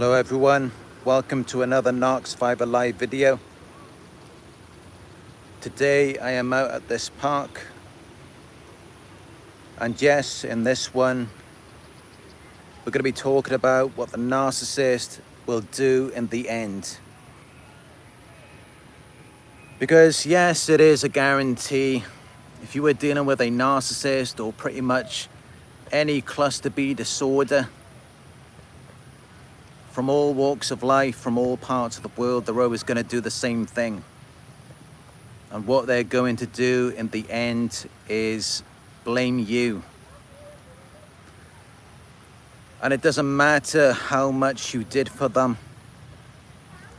Hello everyone, welcome to another Narc Survivor live video. Today I am out at this park, and yes, in this one we're going to be talking about what the narcissist will do in the end. Because yes, it is a guarantee. If you were dealing with a narcissist or pretty much any cluster B disorder, from all walks of life, from all parts of the world, they're always going to do the same thing. And what they're going to do in the end is blame you. And it doesn't matter how much you did for them.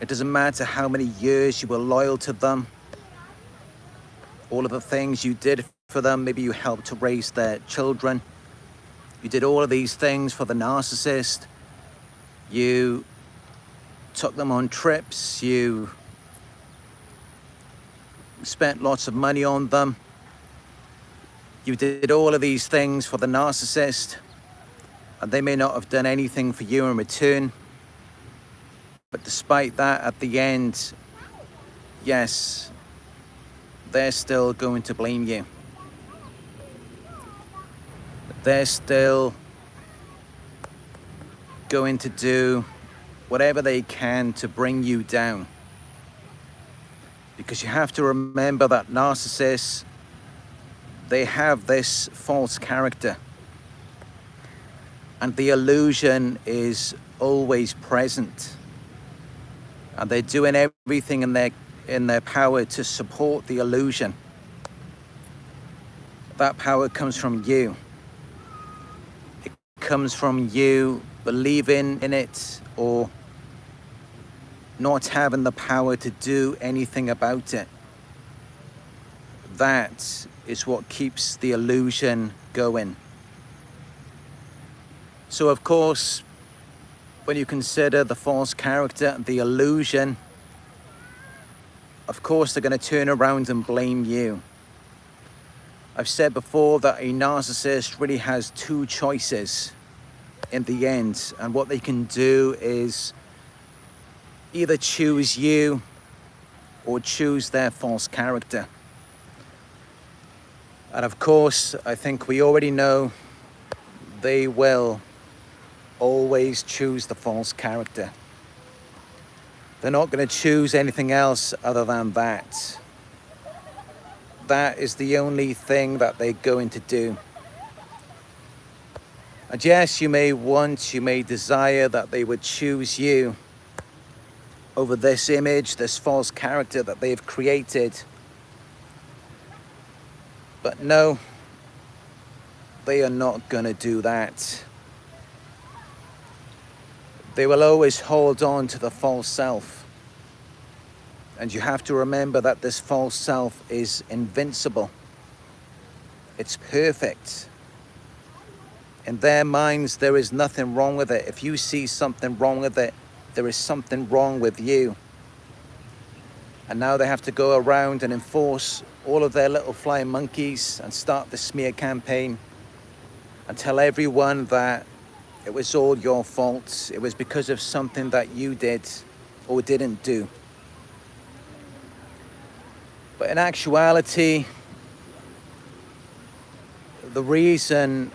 It doesn't matter how many years you were loyal to them. All of the things you did for them, maybe you helped to raise their children. You did all of these things for the narcissist. You took them on trips. You spent lots of money on them. You did all of these things for the narcissist, and they may not have done anything for you in return. But despite that, at the end, yes, they're still going to blame you. They're still going to do whatever they can to bring you down. Because you have to remember that narcissists, they have this false character. And the illusion is always present. And they're doing everything in their power to support the illusion. That power comes from you. It comes from you believing in it or not having the power to do anything about it. That is what keeps the illusion going. So of course, when you consider the false character, the illusion, of course they're going to turn around and blame you. I've said before that a narcissist really has two choices in the end, and what they can do is either choose you or choose their false character. And of course, I think we already know they will always choose the false character. They're not going to choose anything else other than that. That is the only thing that they're going to do. And yes, you may desire that they would choose you over this image, this false character that they've created. But no, they are not going to do that. They will always hold on to the false self. And you have to remember that this false self is invincible. It's perfect. In their minds, there is nothing wrong with it. If you see something wrong with it, there is something wrong with you. And now they have to go around and enforce all of their little flying monkeys and start the smear campaign and tell everyone that it was all your fault. It was because of something that you did or didn't do. But in actuality, the reason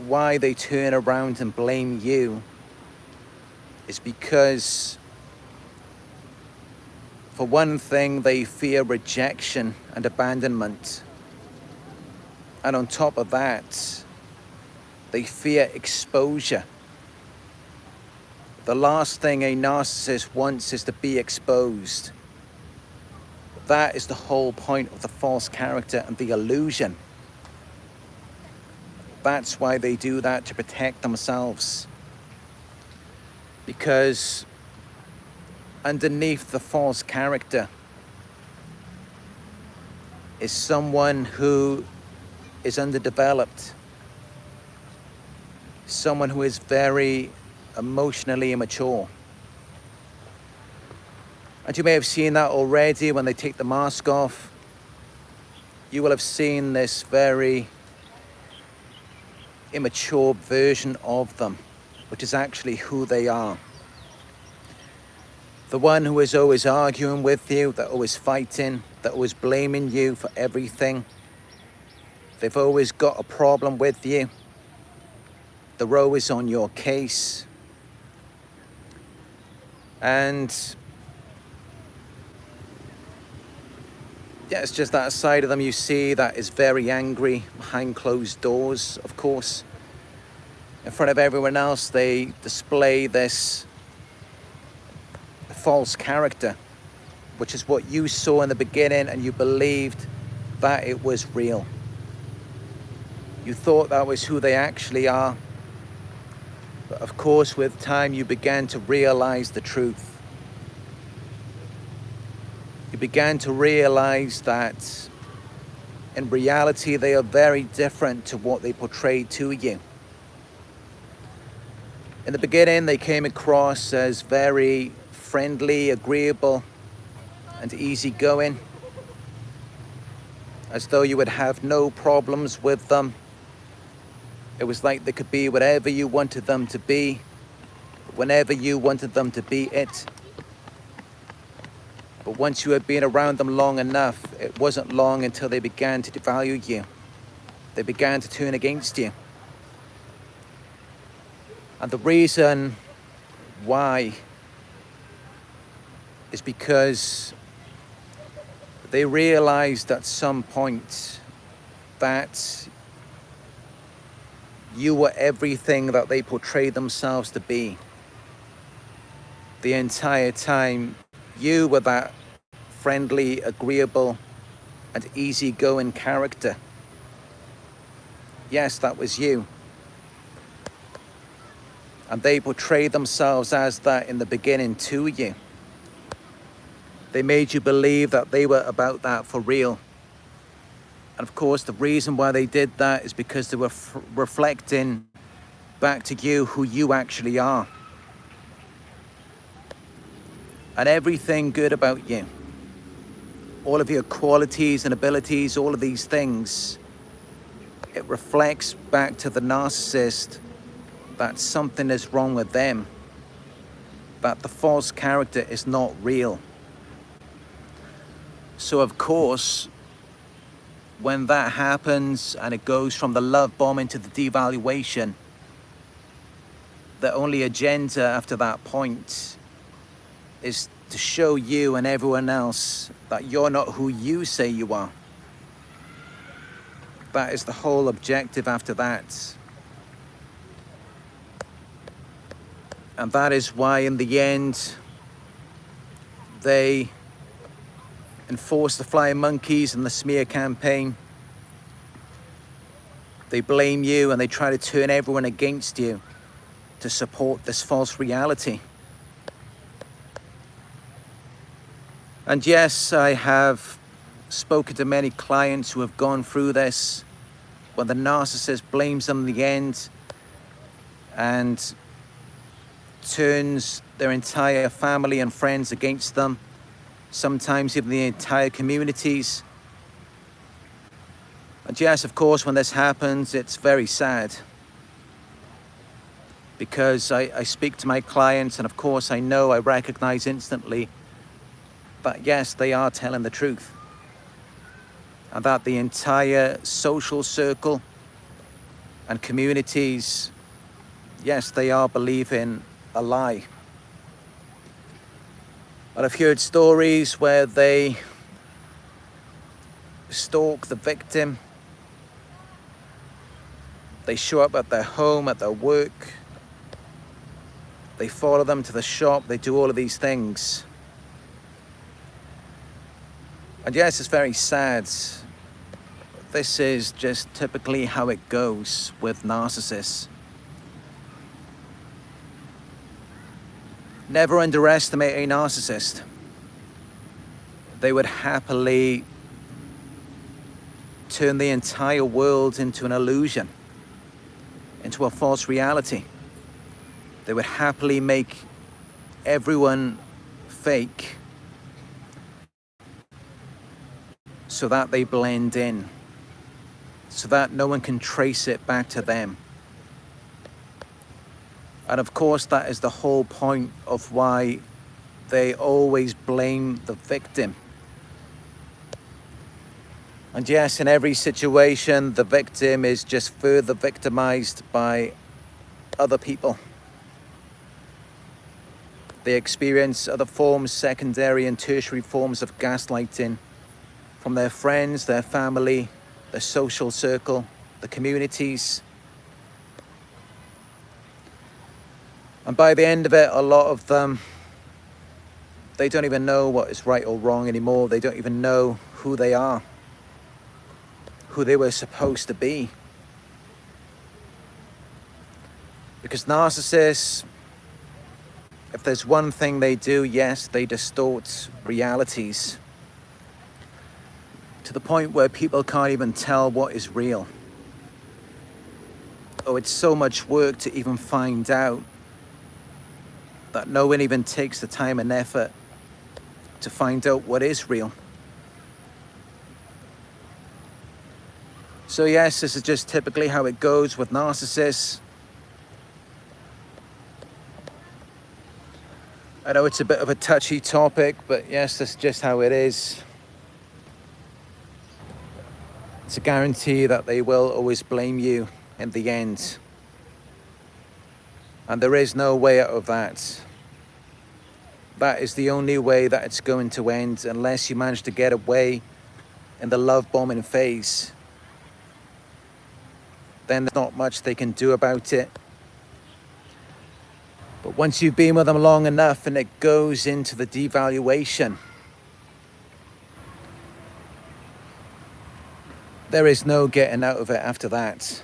why they turn around and blame you is because, for one thing, they fear rejection and abandonment. And on top of that, they fear exposure. The last thing a narcissist wants is to be exposed. That is the whole point of the false character and the illusion. That's why they do that, to protect themselves. Because underneath the false character is someone who is underdeveloped. Someone who is very emotionally immature. And you may have seen that already when they take the mask off. You will have seen this very immature version of them, which is actually who they are. The one who is always arguing with you, that always fighting, that always blaming you for everything. They've always got a problem with you. They're always on your case. And yeah, it's just that side of them you see that is very angry behind closed doors, of course. In front of everyone else, they display this false character, which is what you saw in the beginning, and you believed that it was real. You thought that was who they actually are. But of course, with time, you began to realize the truth. You began to realize that in reality, they are very different to what they portrayed to you. In the beginning, they came across as very friendly, agreeable, and easygoing, as though you would have no problems with them. It was like they could be whatever you wanted them to be, whenever you wanted them to be it. But once you had been around them long enough, it wasn't long until they began to devalue you. They began to turn against you. And the reason why is because they realized at some point that you were everything that they portrayed themselves to be. The entire time, you were that friendly, agreeable, and easygoing character. Yes, that was you. And they portrayed themselves as that in the beginning to you. They made you believe that they were about that for real. And of course, the reason why they did that is because they were reflecting back to you who you actually are. And everything good about you, all of your qualities and abilities, all of these things, it reflects back to the narcissist that something is wrong with them, that the false character is not real. So of course, when that happens and it goes from the love bombing to the devaluation, the only agenda after that point is to show you and everyone else that you're not who you say you are. That is the whole objective after that. And that is why in the end, they enforce the flying monkeys and the smear campaign. They blame you and they try to turn everyone against you to support this false reality. And yes, I have spoken to many clients who have gone through this, when the narcissist blames them in the end and turns their entire family and friends against them, sometimes even the entire communities. And yes, of course, when this happens, it's very sad, because I speak to my clients, and of course I recognize instantly that yes, they are telling the truth, and that the entire social circle and communities, yes, they are believing a lie. And I've heard stories where they stalk the victim. They show up at their home, at their work. They follow them to the shop. They do all of these things. And yes, it's very sad. This is just typically how it goes with narcissists. Never underestimate a narcissist. They would happily turn the entire world into an illusion, into a false reality. They would happily make everyone fake so that they blend in, so that no one can trace it back to them. And of course, that is the whole point of why they always blame the victim. And yes, in every situation, the victim is just further victimized by other people. They experience other forms, secondary and tertiary forms of gaslighting from their friends, their family, their social circle, the communities. And by the end of it, a lot of them, they don't even know what is right or wrong anymore. They don't even know who they are, who they were supposed to be. Because narcissists, if there's one thing they do, yes, they distort realities to the point where people can't even tell what is real. Oh, it's so much work to even find out that no one even takes the time and effort to find out what is real. So yes, this is just typically how it goes with narcissists. I know it's a bit of a touchy topic, but yes, that's just how it is. It's a guarantee that they will always blame you in the end. And there is no way out of that. That is the only way that it's going to end, unless you manage to get away in the love bombing phase. Then there's not much they can do about it. But once you've been with them long enough and it goes into the devaluation, there is no getting out of it after that.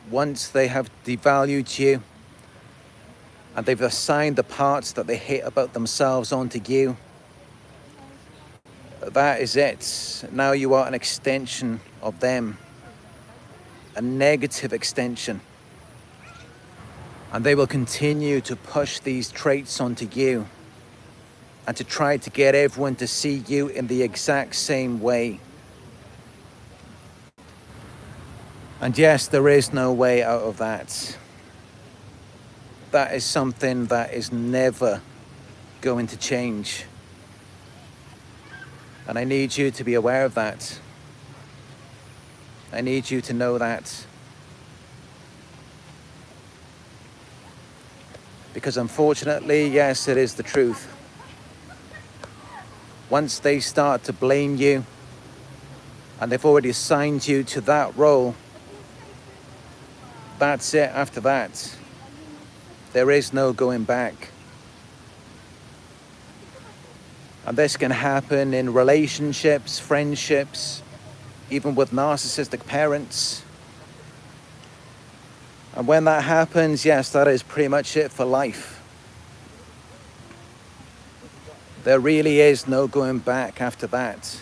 Once they have devalued you and they've assigned the parts that they hate about themselves onto you, that is it. Now you are an extension of them, a negative extension. And they will continue to push these traits onto you and to try to get everyone to see you in the exact same way. And yes, there is no way out of that. That is something that is never going to change. And I need you to be aware of that. I need you to know that. Because unfortunately, yes, it is the truth. Once they start to blame you, and they've already assigned you to that role, that's it after that. There is no going back. And this can happen in relationships, friendships, even with narcissistic parents. And when that happens, yes, that is pretty much it for life. There really is no going back after that.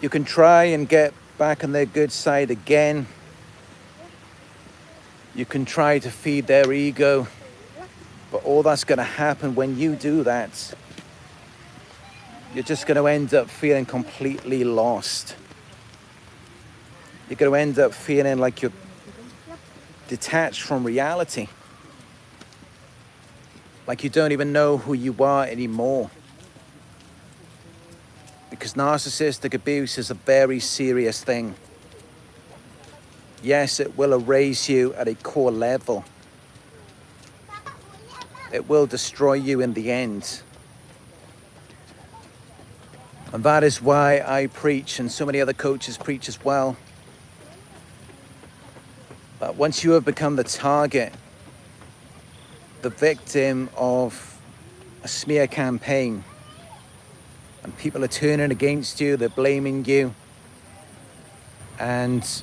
You can try and get back on their good side again. You can try to feed their ego, but all that's going to happen when you do that, you're just going to end up feeling completely lost. You're going to end up feeling like you're detached from reality. Like you don't even know who you are anymore. Because narcissistic abuse is a very serious thing. Yes, it will erase you at a core level. It will destroy you in the end. And that is why I preach, and so many other coaches preach as well, that once you have become the target, the victim of a smear campaign, and people are turning against you, they're blaming you, and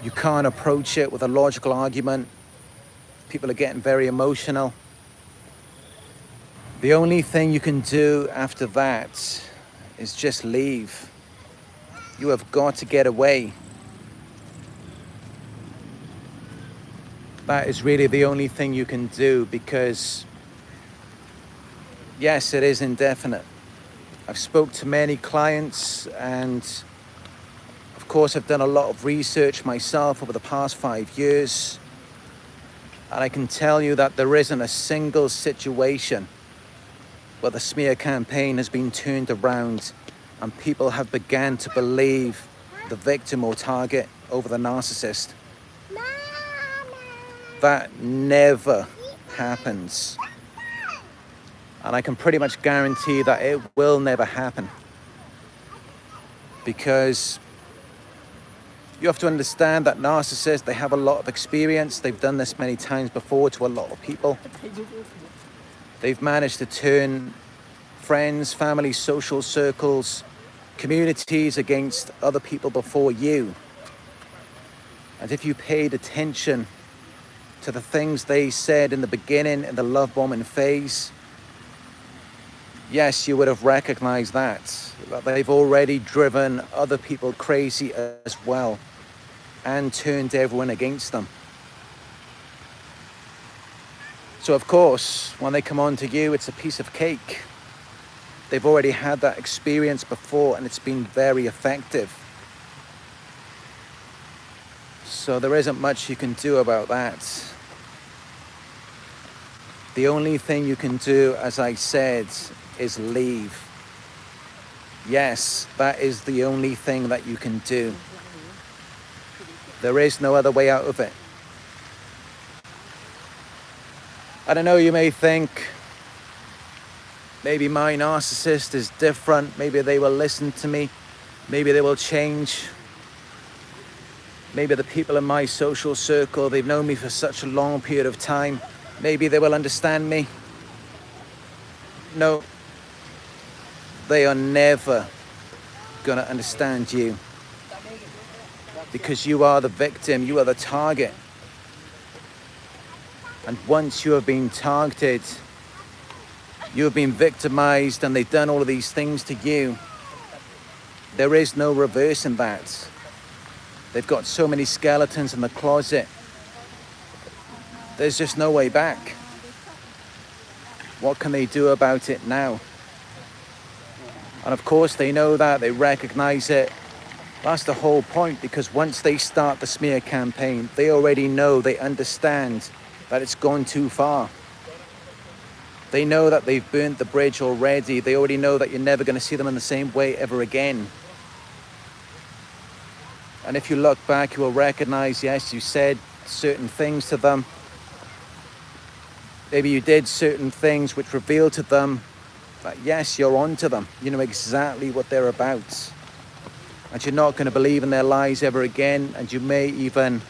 you can't approach it with a logical argument. People are getting very emotional. The only thing you can do after that is just leave. You have got to get away. That is really the only thing you can do, because yes, it is indefinite. I've spoke to many clients, and of course, I've done a lot of research myself over the past 5 years. And I can tell you that there isn't a single situation where the smear campaign has been turned around and people have begun to believe the victim or target over the narcissist. That never happens. And I can pretty much guarantee that it will never happen. Because you have to understand that narcissists, they have a lot of experience. They've done this many times before to a lot of people. They've managed to turn friends, family, social circles, communities against other people before you. And if you paid attention to the things they said in the beginning, in the love bombing phase, yes, you would have recognized that they've already driven other people crazy as well and turned everyone against them. So of course, when they come on to you, it's a piece of cake. They've already had that experience before and it's been very effective. So there isn't much you can do about that. The only thing you can do, as I said, is leave. Yes, that is the only thing that you can do. There is no other way out of it. I don't know, you may think, maybe my narcissist is different. Maybe they will listen to me. Maybe they will change. Maybe the people in my social circle, they've known me for such a long period of time. Maybe they will understand me. No, they are never going to understand you. Because you are the victim, you are the target. And once you have been targeted, you have been victimized and they've done all of these things to you, there is no reversing that. They've got so many skeletons in the closet. There's just no way back. What can they do about it now? And of course they know that, they recognize it. That's the whole point, because once they start the smear campaign, they already know, they understand that it's gone too far. They know that they've burnt the bridge already. They already know that you're never going to see them in the same way ever again. And if you look back, you will recognize, yes, you said certain things to them. Maybe you did certain things which revealed to them that, yes, you're onto them. You know exactly what they're about. And you're not going to believe in their lies ever again. And you may even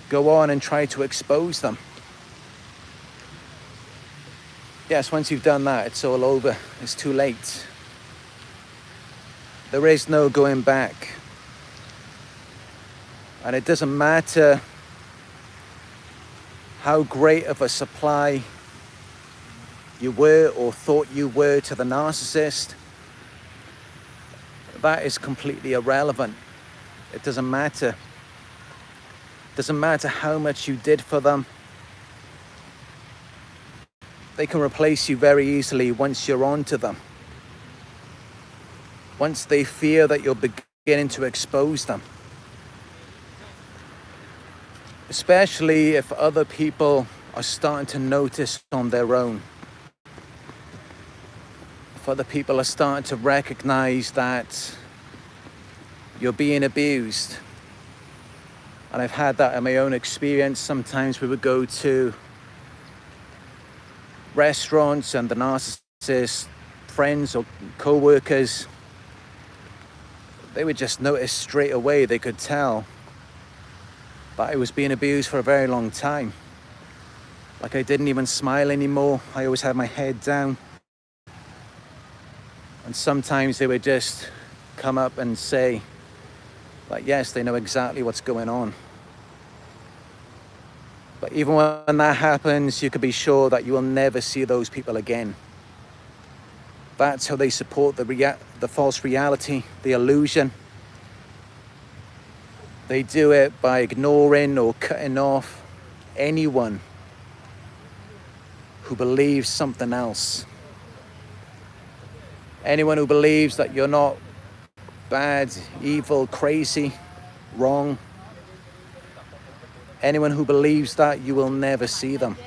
go on and try to expose them. Yes, once you've done that, it's all over. It's too late. There is no going back. And it doesn't matter how great of a supply you were or thought you were to the narcissist. That is completely irrelevant. It doesn't matter. It doesn't matter how much you did for them. They can replace you very easily once you're onto them. Once they fear that you're beginning to expose them. Especially if other people are starting to notice on their own. If other people are starting to recognize that you're being abused. And I've had that in my own experience. Sometimes we would go to restaurants and the narcissist friends or co-workers, they would just notice straight away. They could tell that I was being abused for a very long time. Like I didn't even smile anymore. I always had my head down. And sometimes they would just come up and say, like, yes, they know exactly what's going on. But even when that happens, you can be sure that you will never see those people again. That's how they support the false reality, the illusion. They do it by ignoring or cutting off anyone who believes something else. Anyone who believes that you're not bad, evil, crazy, wrong. Anyone who believes that, you will never see them.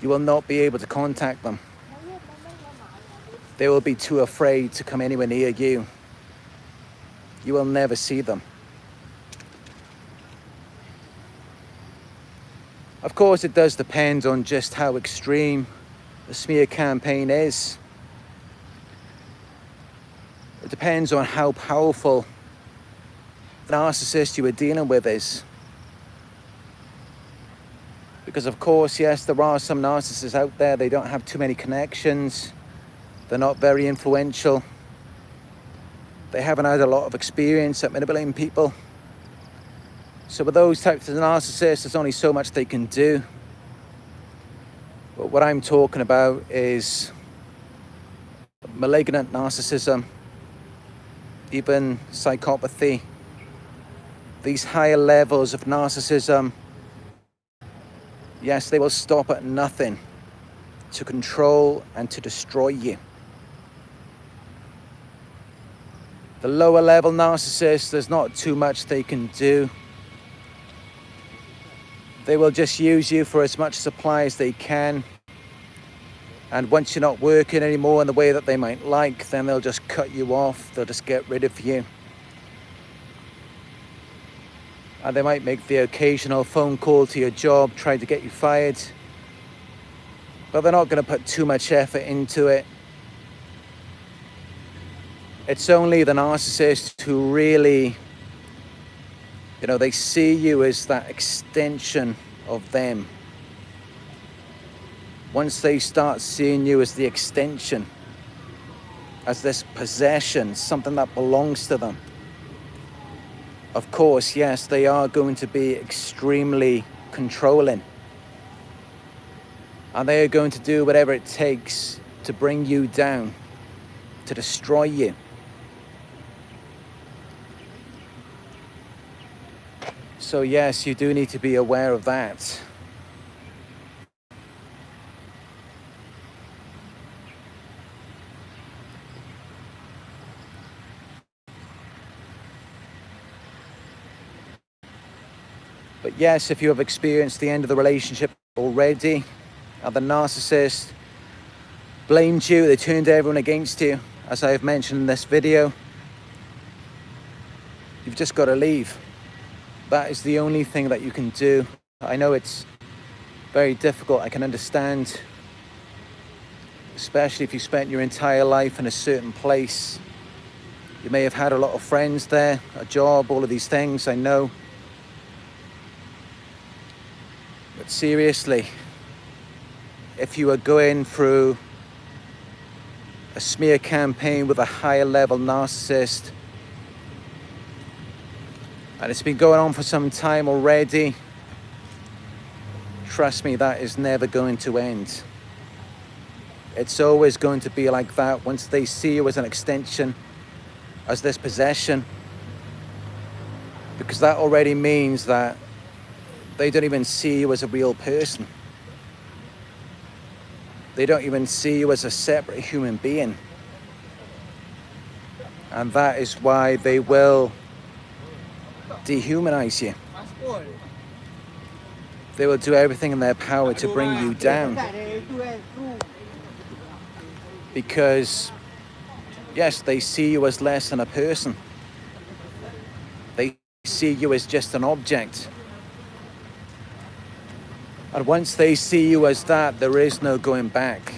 You will not be able to contact them. They will be too afraid to come anywhere near you. You will never see them. Of course, it does depend on just how extreme the smear campaign is. It depends on how powerful the narcissist you are dealing with is. Because of course, yes, there are some narcissists out there, they don't have too many connections. They're not very influential. They haven't had a lot of experience at manipulating people. So with those types of narcissists, there's only so much they can do. But what I'm talking about is malignant narcissism, even psychopathy. These higher levels of narcissism, yes, they will stop at nothing to control and to destroy you. The lower level narcissists, there's not too much they can do. They will just use you for as much supply as they can. And once you're not working anymore in the way that they might like, then they'll just cut you off. They'll just get rid of you. And they might make the occasional phone call to your job, trying to get you fired. But they're not going to put too much effort into it. It's only the narcissist who really, they see you as that extension of them. Once they start seeing you as the extension, as this possession, something that belongs to them, of course, yes, they are going to be extremely controlling. And they are going to do whatever it takes to bring you down, to destroy you. So yes, you do need to be aware of that. But yes, if you have experienced the end of the relationship already, and the narcissist blamed you, they turned everyone against you, as I have mentioned in this video, you've just got to leave. That is the only thing that you can do. I know it's very difficult, I can understand, especially if you spent your entire life in a certain place. You may have had a lot of friends there, a job, all of these things, I know. But seriously, if you are going through a smear campaign with a higher level narcissist, and it's been going on for some time already, trust me, that is never going to end. It's always going to be like that. Once they see you as an extension, as this possession, because that already means that they don't even see you as a real person. They don't even see you as a separate human being. And that is why they will dehumanize you. They will do everything in their power to bring you down. Because, yes, they see you as less than a person. They see you as just an object. And once they see you as that, there is no going back.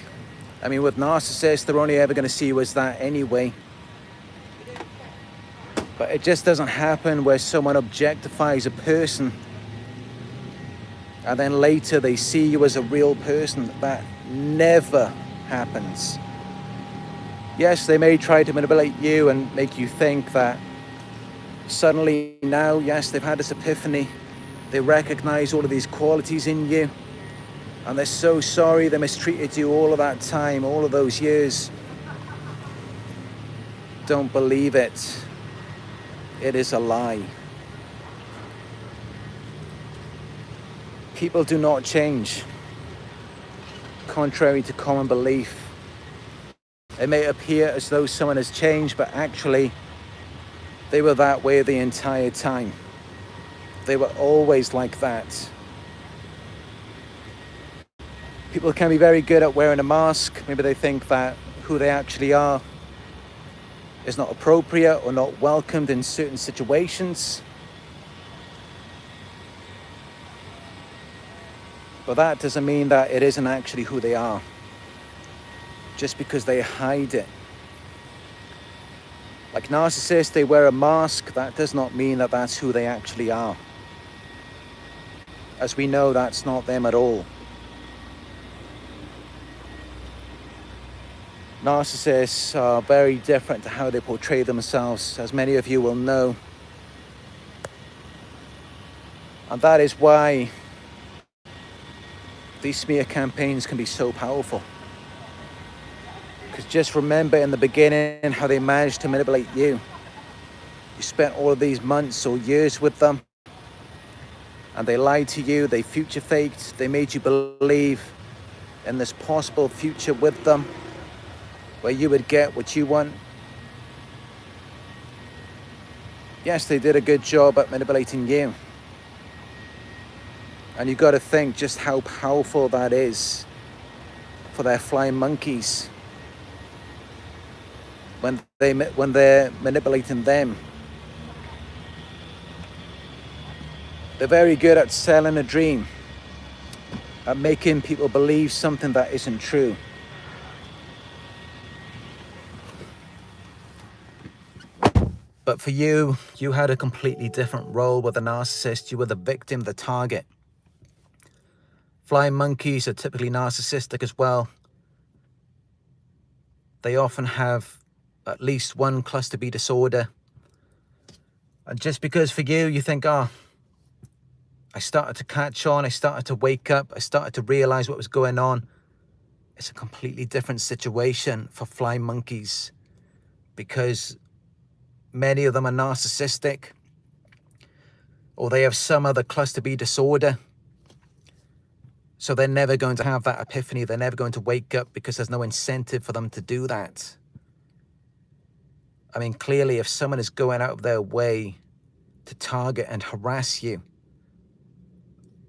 I mean, with narcissists, they're only ever going to see you as that anyway. But it just doesn't happen where someone objectifies a person and then later they see you as a real person. That never happens. Yes, they may try to manipulate you and make you think that suddenly now, yes, they've had this epiphany. They recognize all of these qualities in you, and they're so sorry they mistreated you all of that time, all of those years. Don't believe it. It is a lie. People do not change, contrary to common belief. It may appear as though someone has changed, but actually they were that way the entire time. They were always like that. People can be very good at wearing a mask. Maybe they think that who they actually are is not appropriate or not welcomed in certain situations. But that doesn't mean that it isn't actually who they are, just because they hide it. Like narcissists, they wear a mask. That does not mean that that's who they actually are. As we know, that's not them at all. Narcissists are very different to how they portray themselves, as many of you will know. And that is why these smear campaigns can be so powerful. Because just remember in the beginning how they managed to manipulate you. You spent all of these months or years with them, and they lied to you, they future faked, they made you believe in this possible future with them, where you would get what you want. Yes, they did a good job at manipulating you. And you've got to think just how powerful that is for their flying monkeys when they're manipulating them. They're very good at selling a dream, at making people believe something that isn't true. But for you, you had a completely different role with a narcissist. You were the victim, the target. Flying monkeys are typically narcissistic as well. They often have at least one cluster B disorder. And just because for you, you think, oh, I started to catch on, I started to wake up, I started to realize what was going on. It's a completely different situation for flying monkeys, because many of them are narcissistic, or they have some other cluster B disorder. So they're never going to have that epiphany. They're never going to wake up, because there's no incentive for them to do that. I mean, clearly, if someone is going out of their way to target and harass you,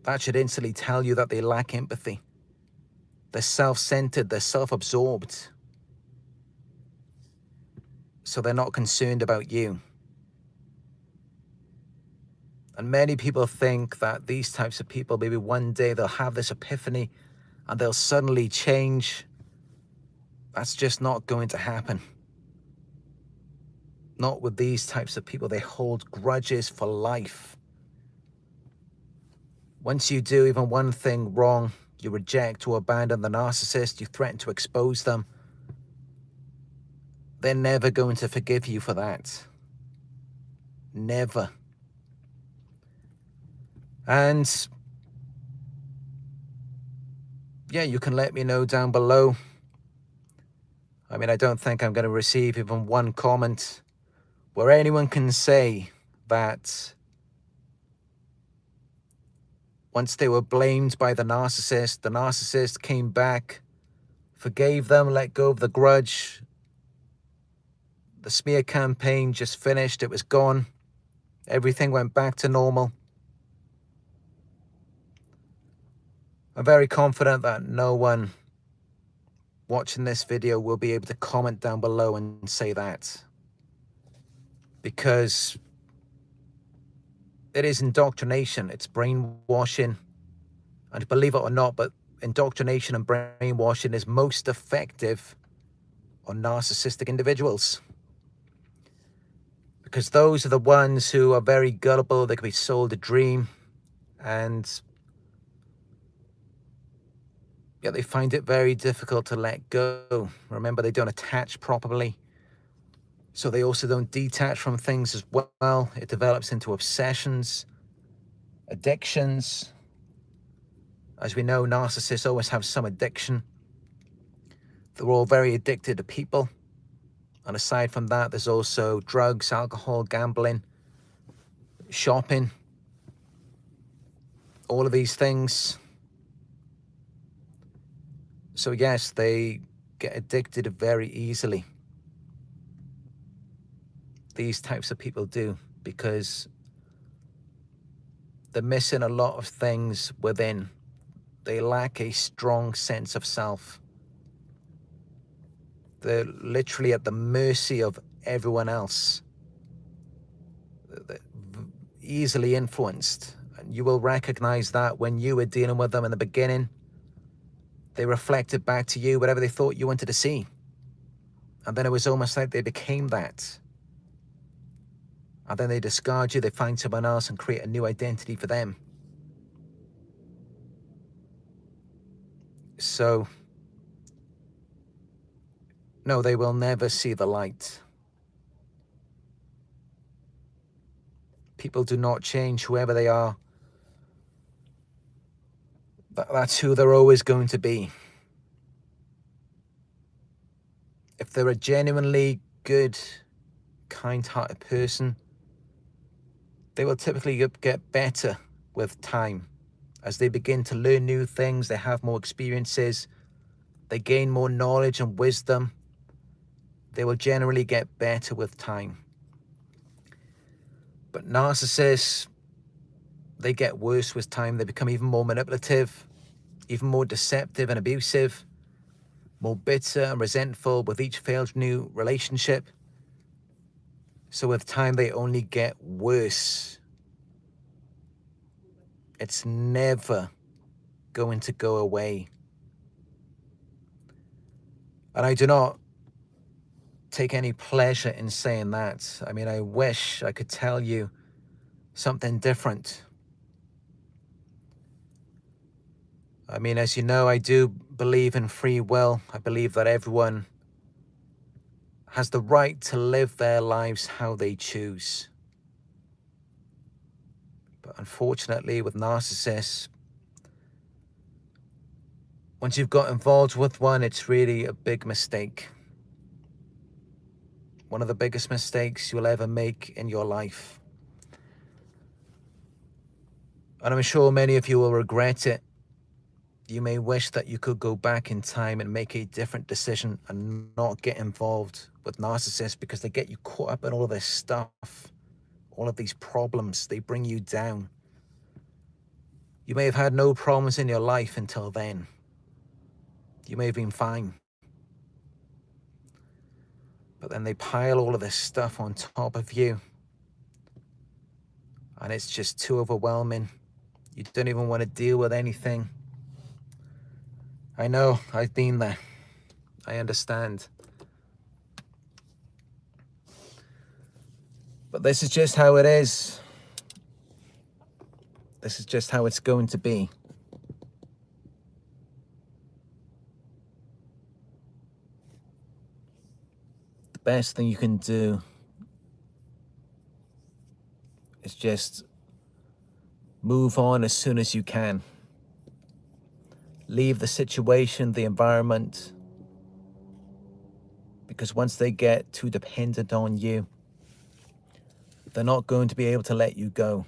that should instantly tell you that they lack empathy. They're self-centered, they're self-absorbed. So they're not concerned about you. And many people think that these types of people, maybe one day they'll have this epiphany and they'll suddenly change. That's just not going to happen. Not with these types of people. They hold grudges for life. Once you do even one thing wrong, you reject or abandon the narcissist, you threaten to expose them, they're never going to forgive you for that. Never. And yeah, you can let me know down below. I mean, I don't think I'm going to receive even one comment where anyone can say that once they were blamed by the narcissist came back, forgave them, let go of the grudge. The smear campaign just finished, it was gone. Everything went back to normal. I'm very confident that no one watching this video will be able to comment down below and say that. Because it is indoctrination, it's brainwashing. And believe it or not, but indoctrination and brainwashing is most effective on narcissistic individuals. Because those are the ones who are very gullible, they can be sold a dream, and yeah, they find it very difficult to let go. Remember, they don't attach properly. So they also don't detach from things as well. It develops into obsessions, addictions. As we know, narcissists always have some addiction. They're all very addicted to people. And aside from that, there's also drugs, alcohol, gambling, shopping. All of these things. So yes, they get addicted very easily. These types of people do, because they're missing a lot of things within. They lack a strong sense of self. They're literally at the mercy of everyone else. They're easily influenced. And you will recognize that when you were dealing with them in the beginning. They reflected back to you whatever they thought you wanted to see. And then it was almost like they became that. And then they discard you, they find someone else and create a new identity for them. So, no, they will never see the light. People do not change. Whoever they are, that's who they're always going to be. If they're a genuinely good, kind-hearted person, they will typically get better with time. As they begin to learn new things, they have more experiences, they gain more knowledge and wisdom, they will generally get better with time. But narcissists, they get worse with time. They become even more manipulative, even more deceptive and abusive, more bitter and resentful with each failed new relationship. So with time, they only get worse. It's never going to go away. And I do not take any pleasure in saying that. I mean, I wish I could tell you something different. I mean, as you know, I do believe in free will. I believe that everyone has the right to live their lives how they choose. But unfortunately, with narcissists, once you've got involved with one, it's really a big mistake. One of the biggest mistakes you'll ever make in your life. And I'm sure many of you will regret it. You may wish that you could go back in time and make a different decision and not get involved with narcissists, because they get you caught up in all of this stuff, all of these problems. They bring you down. You may have had no problems in your life until then. You may have been fine. But then they pile all of this stuff on top of you. And it's just too overwhelming. You don't even want to deal with anything. I know, I've been there. I understand. But this is just how it is. This is just how it's going to be. The best thing you can do is just move on as soon as you can. Leave the situation, the environment, because once they get too dependent on you, they're not going to be able to let you go.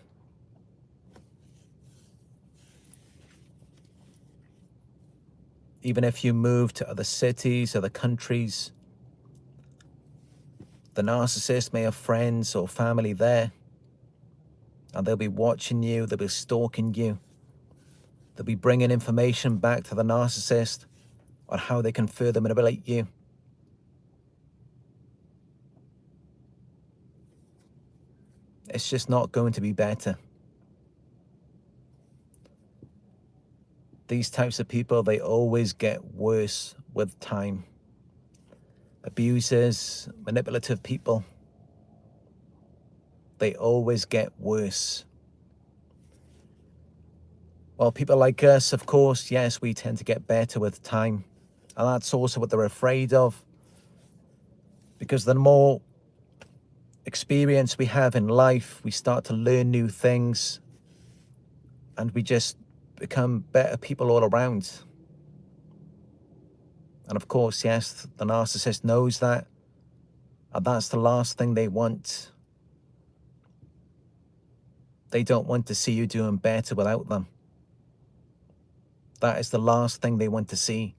Even if you move to other cities, other countries, the narcissist may have friends or family there, and they'll be watching you, they'll be stalking you. They'll be bringing information back to the narcissist on how they can further manipulate you. It's just not going to be better. These types of people, they always get worse with time. Abusers, manipulative people, they always get worse. Well, people like us, of course, yes, we tend to get better with time. And that's also what they're afraid of. Because the more experience we have in life, we start to learn new things, and we just become better people all around. And of course, yes, the narcissist knows that, and that's the last thing they want. They don't want to see you doing better without them. That is the last thing they want to see.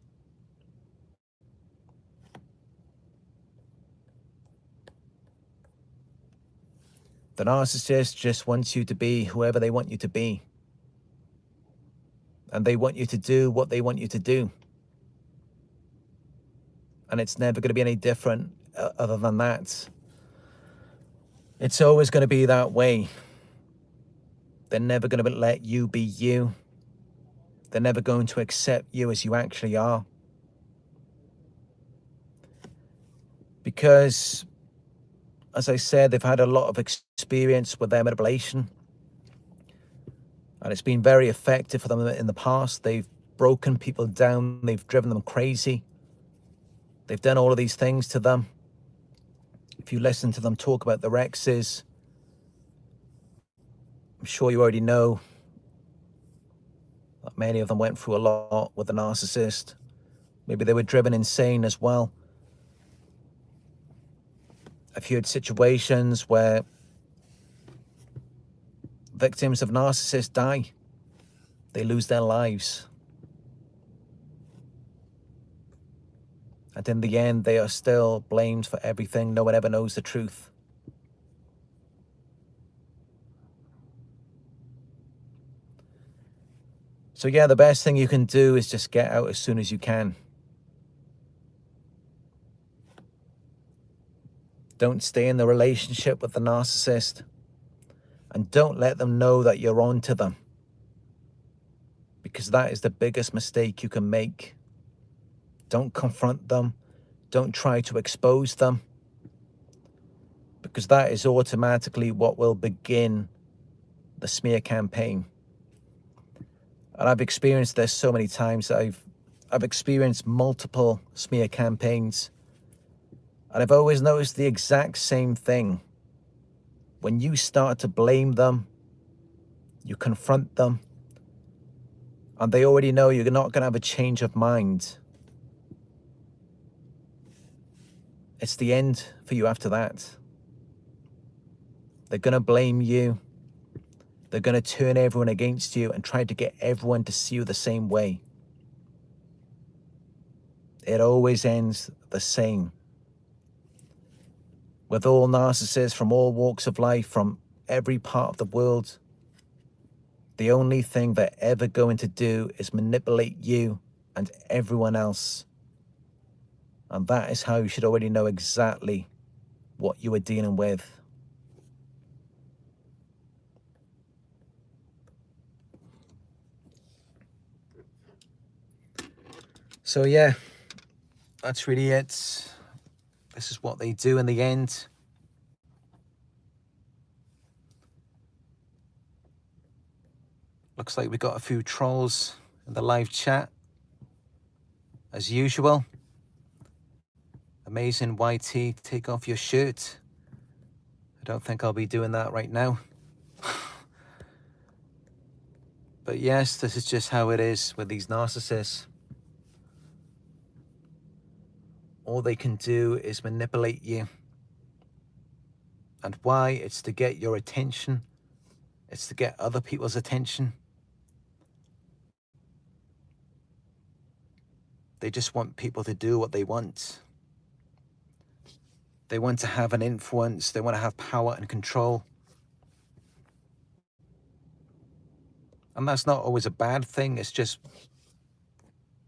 The narcissist just wants you to be whoever they want you to be. And they want you to do what they want you to do. And it's never going to be any different other than that. It's always going to be that way. They're never going to let you be you. They're never going to accept you as you actually are. Because, as I said, they've had a lot of experience with their manipulation. And it's been very effective for them in the past. They've broken people down. They've driven them crazy. They've done all of these things to them. If you listen to them talk about their exes, I'm sure you already know that many of them went through a lot with the narcissist. Maybe they were driven insane as well. I've heard situations where victims of narcissists die. They lose their lives. And in the end, they are still blamed for everything. No one ever knows the truth. So yeah, the best thing you can do is just get out as soon as you can. Don't stay in the relationship with the narcissist. And don't let them know that you're on to them. Because that is the biggest mistake you can make. Don't confront them. Don't try to expose them. Because that is automatically what will begin the smear campaign. And I've experienced this so many times. I've experienced multiple smear campaigns. And I've always noticed the exact same thing. When you start to blame them, you confront them, and they already know you're not going to have a change of mind. It's the end for you after that. They're going to blame you. They're going to turn everyone against you and try to get everyone to see you the same way. It always ends the same. With all narcissists from all walks of life, from every part of the world, the only thing they're ever going to do is manipulate you and everyone else. And that is how you should already know exactly what you are dealing with. So yeah, that's really it. This is what they do in the end. Looks like we got a few trolls in the live chat, as usual. Amazing YT, take off your shirt. I don't think I'll be doing that right now. But yes, this is just how it is with these narcissists. All they can do is manipulate you. And why? It's to get your attention. It's to get other people's attention. They just want people to do what they want. They want to have an influence. They want to have power and control. And that's not always a bad thing. It's just,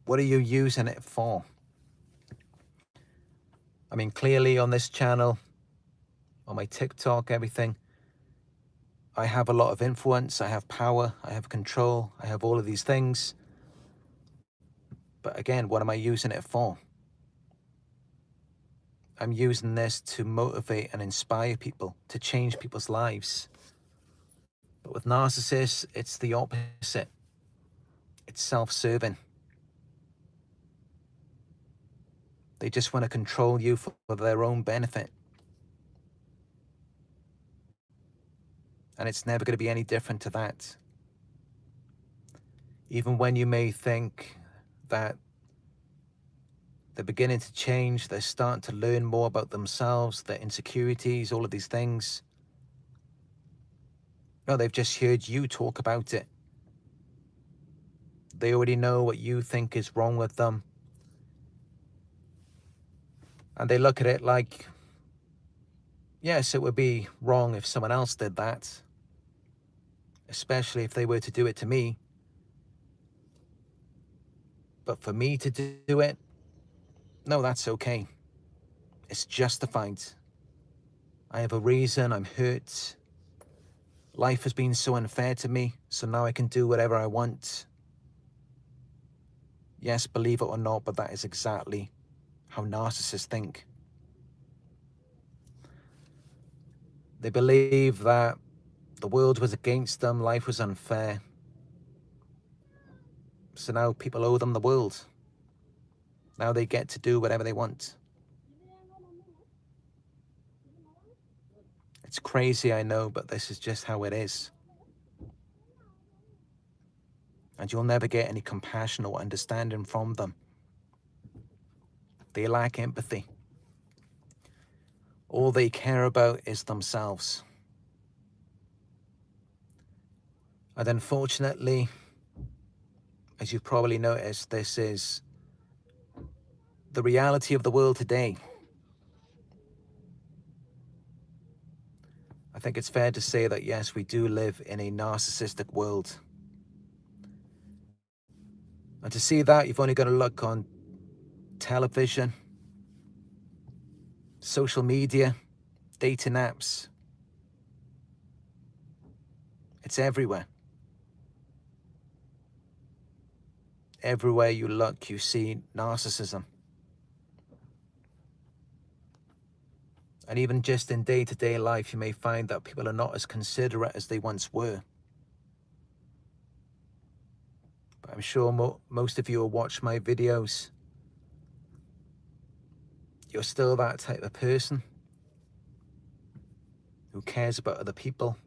what are you using it for? I mean, clearly on this channel, on my TikTok, everything, I have a lot of influence. I have power. I have control. I have all of these things. But again, what am I using it for? I'm using this to motivate and inspire people, to change people's lives. But with narcissists, it's the opposite. It's self-serving. They just want to control you for their own benefit. And it's never going to be any different to that. Even when you may think that they're beginning to change, they're starting to learn more about themselves, their insecurities, all of these things. No, they've just heard you talk about it. They already know what you think is wrong with them. And they look at it like, Yes, it would be wrong if someone else did that, especially if they were to do it to me. But for me to do it, no, that's okay. It's justified. I have a reason, I'm hurt. Life has been so unfair to me, so now I can do whatever I want. Yes, believe it or not, but that is exactly how narcissists think. They believe that the world was against them, life was unfair. So now people owe them the world. Now they get to do whatever they want. It's crazy, I know, but this is just how it is. And you'll never get any compassion or understanding from them. They lack empathy. All they care about is themselves. And unfortunately, as you've probably noticed, this is the reality of the world today. I think it's fair to say that, yes, we do live in a narcissistic world. And to see that, you've only got to look on television, social media, dating apps. It's everywhere. Everywhere you look, you see narcissism. And even just in day-to-day life, you may find that people are not as considerate as they once were. But I'm sure most of you will watch my videos. You're still that type of person who cares about other people.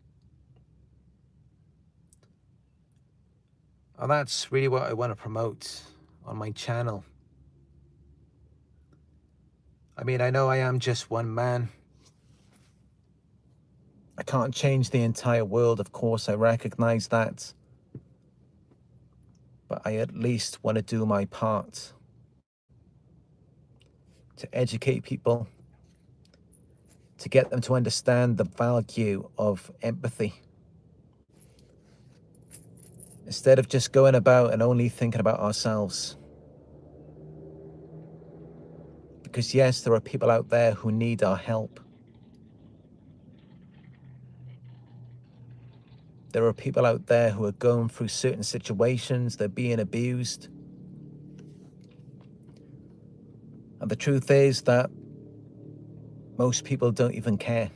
And that's really what I want to promote on my channel. I mean, I know I am just one man. I can't change the entire world, of course, I recognize that. But I at least want to do my part to educate people, to get them to understand the value of empathy. Instead of just going about and only thinking about ourselves. Because yes, there are people out there who need our help. There are people out there who are going through certain situations, they're being abused. And the truth is that most people don't even care.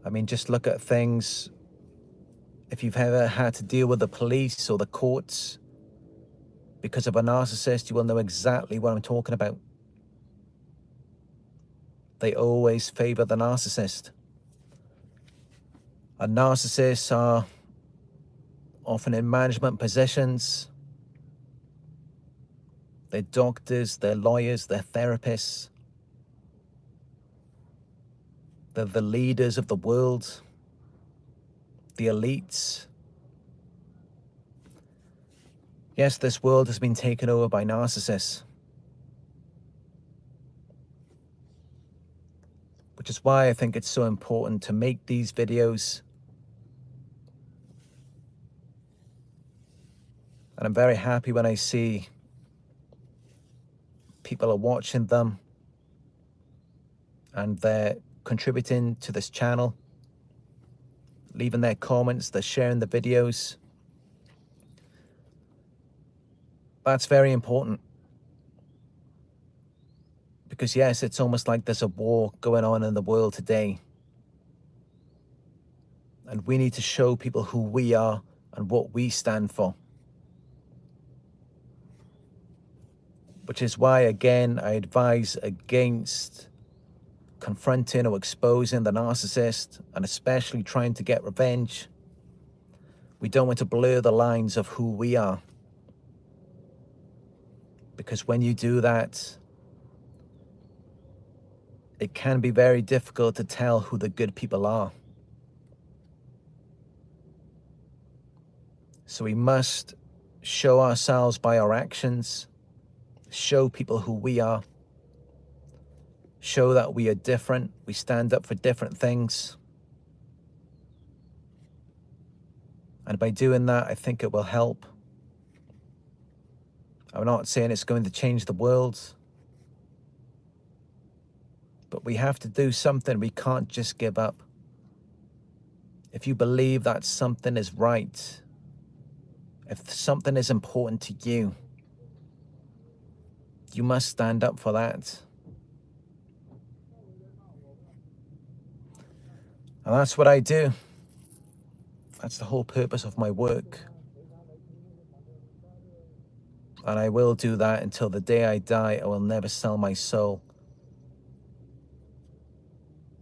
I mean, just look at things. If you've ever had to deal with the police or the courts because of a narcissist, you will know exactly what I'm talking about. They always favor the narcissist. And narcissists are often in management positions. They're doctors, they're lawyers, they're therapists. They're the leaders of the world, the elites. Yes, this world has been taken over by narcissists. Which is why I think it's so important to make these videos. And I'm very happy when I see people are watching them and they're contributing to this channel, leaving their comments, they're sharing the videos. That's very important. Because yes, it's almost like there's a war going on in the world today. And we need to show people who we are and what we stand for. Which is why, again, I advise against confronting or exposing the narcissist, and especially trying to get revenge. We don't want to blur the lines of who we are. Because when you do that, it can be very difficult to tell who the good people are. So we must show ourselves by our actions, show people who we are, show that we are different, we stand up for different things. And by doing that, I think it will help. I'm not saying it's going to change the world, but we have to do something. We can't just give up. If you believe that something is right, if something is important to you, you must stand up for that. And that's what I do. That's the whole purpose of my work. And I will do that until the day I die. I will never sell my soul.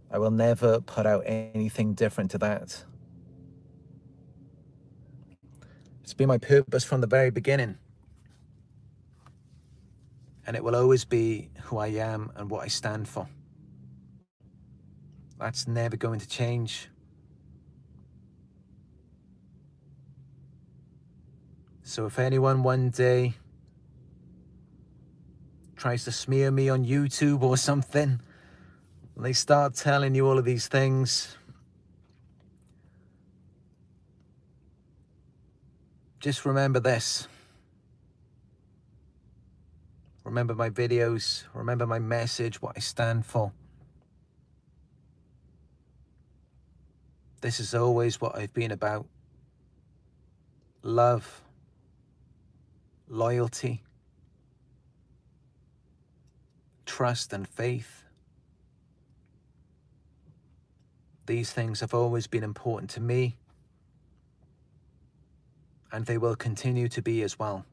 I will never put out anything different to that. It's been my purpose from the very beginning. And it will always be who I am and what I stand for. That's never going to change. So if anyone one day tries to smear me on YouTube or something, and they start telling you all of these things, just remember this. Remember my videos, remember my message, what I stand for. This is always what I've been about. Love, loyalty, trust and faith. These things have always been important to me, and they will continue to be as well.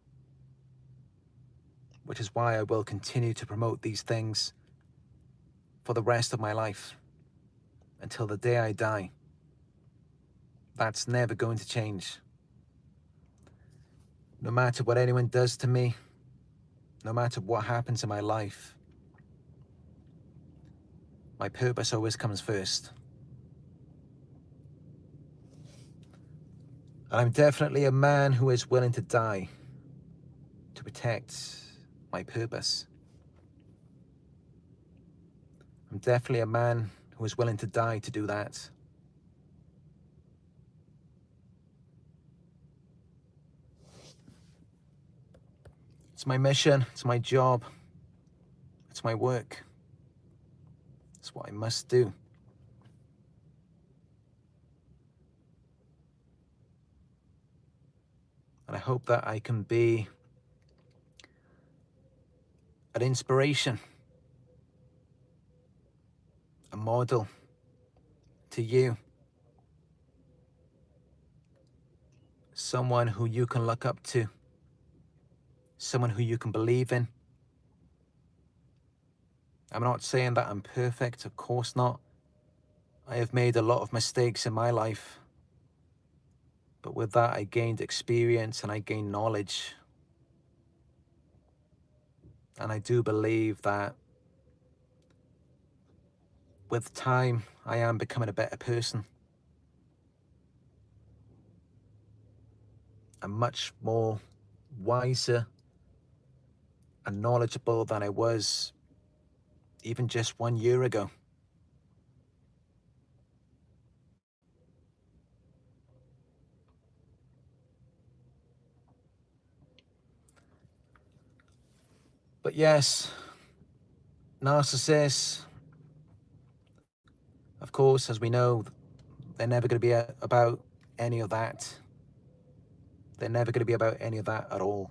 Which is why I will continue to promote these things for the rest of my life, until the day I die. That's never going to change. No matter what anyone does to me, no matter what happens in my life, my purpose always comes first. And I'm definitely a man who is willing to die to protect my purpose. I'm definitely a man who is willing to die to do that. It's my mission, it's my job, it's my work. It's what I must do. And I hope that I can be an inspiration, a model to you. Someone who you can look up to. Someone who you can believe in. I'm not saying that I'm perfect, of course not. I have made a lot of mistakes in my life. But with that, I gained experience and I gained knowledge. And I do believe that with time, I am becoming a better person. I'm much more wiser and knowledgeable than I was even just 1 year ago. But yes, narcissists, of course, as we know, they're never going to be about any of that. They're never going to be about any of that at all.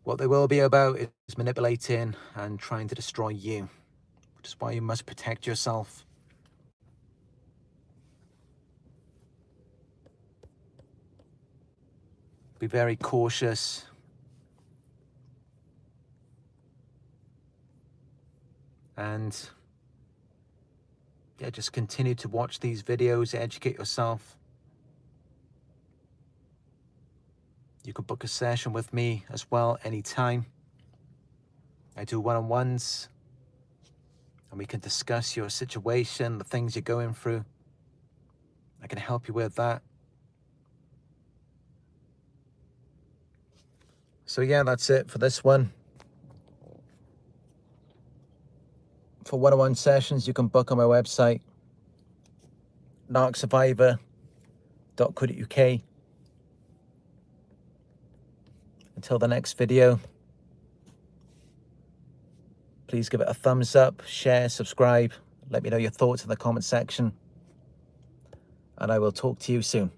What they will be about is manipulating and trying to destroy you, which is why you must protect yourself. Be very cautious. And yeah, just continue to watch these videos, educate yourself. You can book a session with me as well anytime. I do one-on-ones, and we can discuss your situation, the things you're going through. I can help you with that. So yeah, that's it for this one. For one-on-one sessions, you can book on my website, narcsurvivor.co.uk. Until the next video, please give it a thumbs up, share, subscribe. Let me know your thoughts in the comment section. And I will talk to you soon.